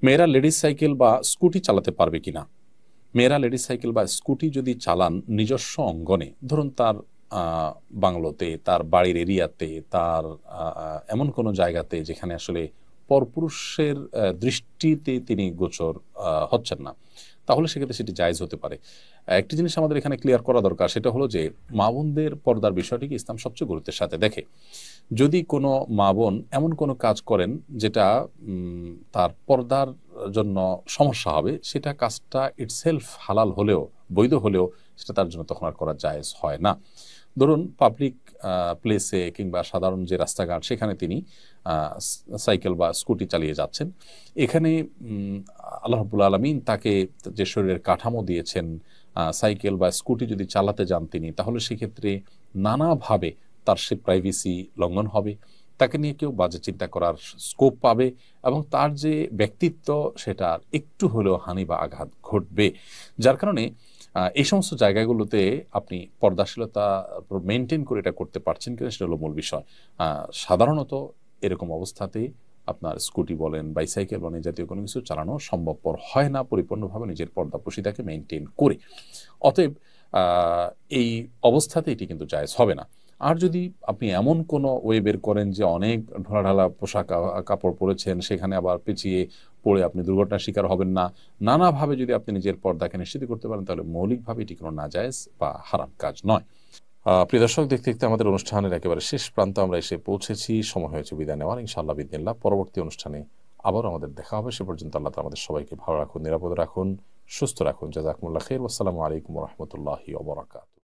মেয়েরা ladies cycle বা scooty চালাতে পারবে কিনা? মেয়েরা লেডিস সাইকেল বা স্কুটি যদি চালান নিজস্ব অঙ্গনে, ধরুন তার বাংলোতে, তার বাড়ির এরিয়াতে, তার এমন কোনো জায়গাতে যেখানে আসলে পরপুরুষের দৃষ্টিতে তিনি গোচর হচ্ছেন না, তাহলে সেক্ষেত্রে সেটি জায়েজ হতে পারে। একটি জিনিস আমাদের এখানে ক্লিয়ার করা দরকার, সেটা হলো যে মা বোনদের পর্দার বিষয়টিকে ইসলাম সবচেয়ে গুরুত্বের সাথে দেখে। যদি কোনো মা বোন এমন কোনো কাজ করেন যেটা তার পর্দার জন্য সমস্যা হবে, সেটা কাজটা ইটসেলফ হালাল হলেও, বৈধ হলেও, সেটা তার জন্য তখন আর করা জায়েজ হয় না। ধরুন পাবলিক প্লেসে কিংবা সাধারণ যে রাস্তাঘাট, সেখানে তিনি সাইকেল বা স্কুটি চালিয়ে যাচ্ছেন। এখানে আল্লাহ রাব্বুল আলামিন তাকে যে শরীরের কাঠামো দিয়েছেন, সাইকেল বা স্কুটি যদি চালাতে যান তিনি, তাহলে সেক্ষেত্রে নানাভাবে তার সে প্রাইভেসি লঙ্ঘন হবে, তাকে নিয়ে কেউ বাজে চিন্তা করার স্কোপ পাবে, এবং তার যে ব্যক্তিত্ব সেটার একটু হলেও হানি বা আঘাত ঘটবে। যার কারণে এই সমস্ত জায়গাগুলোতে আপনি পর্দাশীলতা মেনটেন করে এটা করতে পারছেন কিনা, সেটা হলো মূল বিষয়। সাধারণত এরকম অবস্থাতে আপনার স্কুটি বলেন, বাইসাইকেল বলেন, এই জাতীয় কোনো কিছু চালানো সম্ভবপর হয় না পরিপূর্ণভাবে নিজের পর্দাপ্রসিতাকে মেনটেন করে। অতএব এই অবস্থাতে এটি কিন্তু জায়েজ হবে না। আর যদি আপনি এমন কোনো ওয়ে বের করেন যে অনেক ঢোলাঢালা পোশাক কাপড় পরেছেন, সেখানে আবার পিছিয়ে পড়ে আপনি দুর্ঘটনার শিকার হবেন না, নানাভাবে যদি আপনি নিজের পর্দাকে নিশ্চিত করতে পারেন, তাহলে মৌলিকভাবে এটি কোনো নাজায়েজ বা হারাম কাজ নয়। প্রিয় দর্শক, দেখতে দেখতে আমাদের অনুষ্ঠানের একেবারে শেষ প্রান্তে আমরা এসে পৌঁছেছি। সময় হয়েছে বিদায় নেওয়ার। ইনশাআল্লাহ বিদিনিল্লাহ পরবর্তী অনুষ্ঠানে আবারও আমাদের দেখা হবে। সে পর্যন্ত আল্লাহ তাআলা আমাদের সবাইকে ভালো রাখুন, নিরাপদে রাখুন, সুস্থ রাখুন। জাযাকুমুল্লাহ খাইর। ওয়াসসালামু আলাইকুম ওয়া রাহমাতুল্লাহি ওয়া বারাকাতুহু।